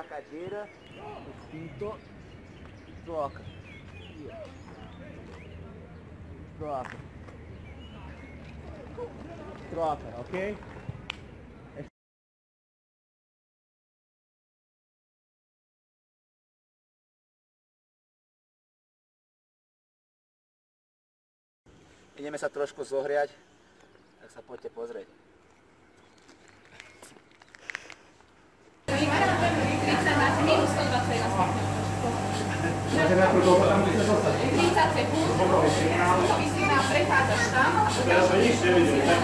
na cadeira, o cinto, troca. Troca. Troca, ok? Ideme sa trošku zohriať, tak sa poďte pozrieť. Minus 120 na spátne. 30 sekúnd, to vyzýva, prechádzaš tam a to ďalšie vyzýva,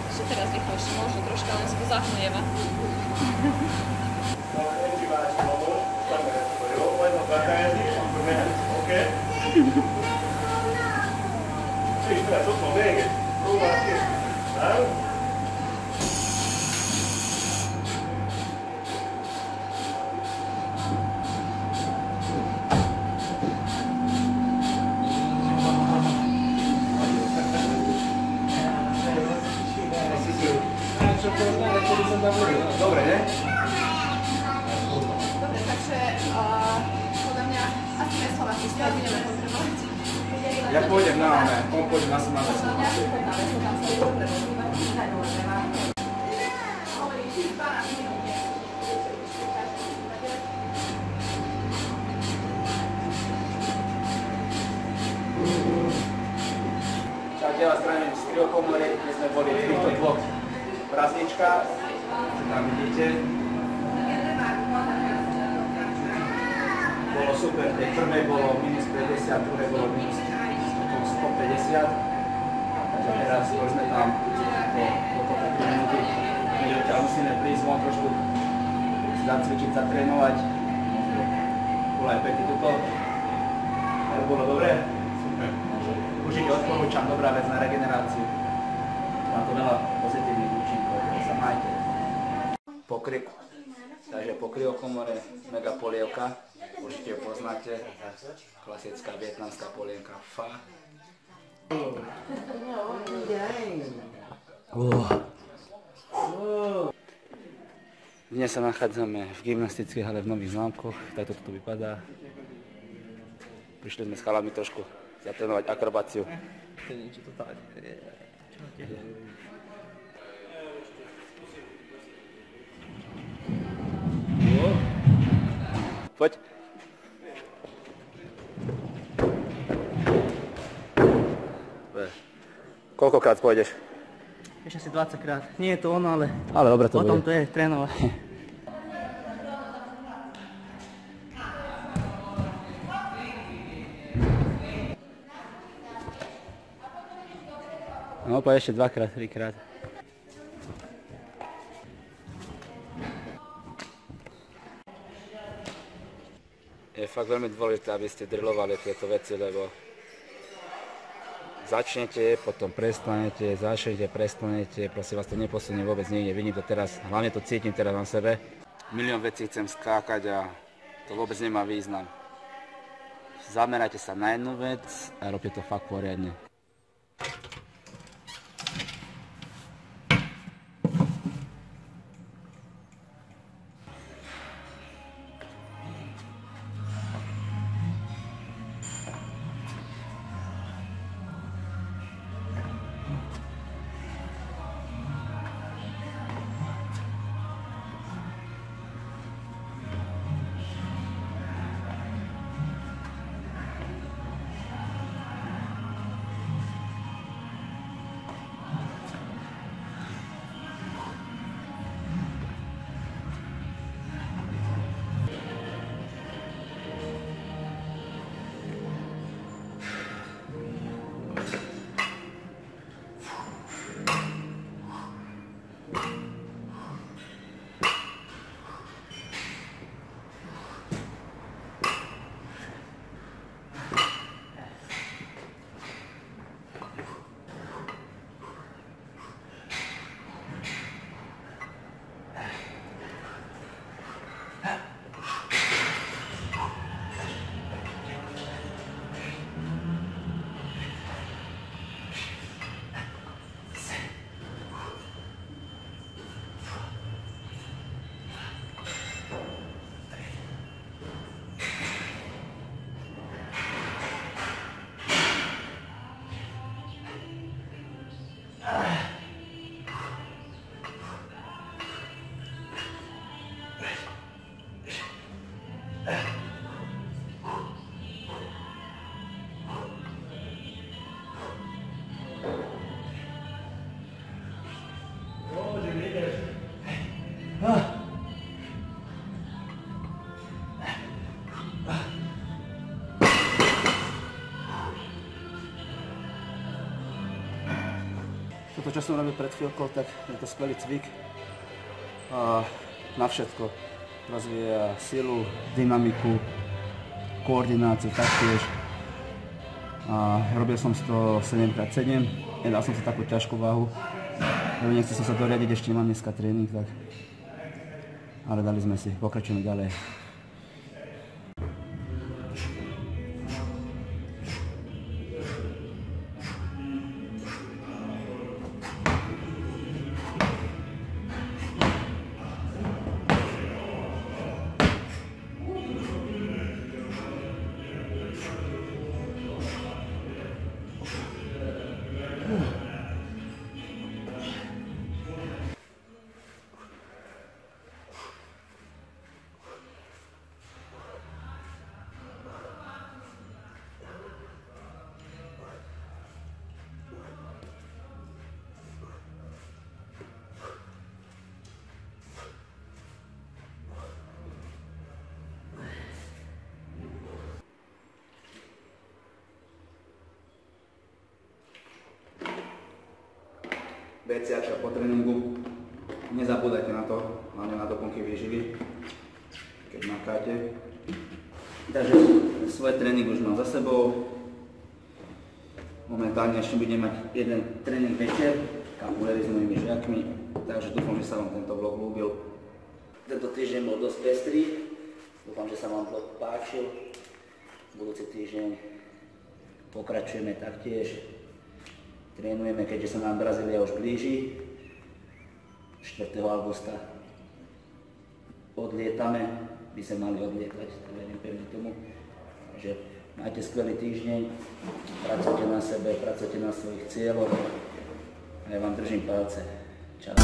ešte teraz rýchlejšie, možno troška len sa zachmieva. Dobre, ne? Dobre, takže podľa mňa asi neslovací stav budeme potrebovať. Ja pôjdem na one, on pôjde na smále. Čaute, vás zdravím z kryokomory, kde sme boli v týchto dvoch prázdničkách. Tam vidíte. Bolo super, tej prvej bolo minus 50, druhej bolo minus 150. Takže teraz sme tam po 3 minúty. Musíme prísť von trošku zacvičiť, zatrénovať. Bolo aj pekný tuto. Bolo dobre? Super. Určite odporúčam, dobrá vec na regeneráciu. Má to veľa pozitívnych účinkov, takže sa majte. Pokryk. Takže po kryokomore mega polievka. Určite ju poznáte. Klasická vietnamská polievka Pho. Dnes sa nachádzame v gymnastickej hale v Nových Zámkoch. Takto to vypadá. Prišli sme s chalami trošku zatrénovať akrobáciu. To je niečo totálne. Poď. Koľkokrát pôjdeš? Ešte asi 20 krát. Nie je to ono, ale dobre to potom bude. to je trénovať. No, poď ešte 2-krát, 3-krát. Je fakt veľmi dôležité, aby ste drillovali tieto veci, lebo začnete, potom prestanete, začnete, prestanete, proste vás to neposunie vôbec niekde. Vidím to teraz, hlavne to cítim teraz na sebe. Milión vecí chcem skákať a to vôbec nemá význam. Zamerajte sa na jednu vec a robte to fakt poriadne. Toto, čo som robil pred chvíľkou, tak je to skvelý cvik na všetko. Rozvíja silu, dynamiku, koordináciu taktiež. Robil som to 7x7, nedal som si takú ťažkú váhu, lebo nechcel som sa doriadiť, ešte mám dneska tréning, tak... ale dali sme si, pokračujeme ďalej. Veciačka po tréningu, nezabúdajte na to, hlavne na doplnky výživy, keď makáte. Takže svoj tréning už mám za sebou. Momentálne ešte budem mať jeden tréning večer, kapoeiry s mojimi žiakmi, takže dúfam, že sa vám tento vlog ľúbil. Tento týždeň bol dosť pestrý, dúfam, že sa vám vlog páčil. Budúci týždeň pokračujeme taktiež. Trénujeme, keďže sa nám Brazília už blíži. 4. augusta odlietame, by sme mali odlietať, verím pevne tomu. Takže majte skvelý týždeň, pracujte na sebe, pracujte na svojich cieľoch a ja vám držím palce. Čau.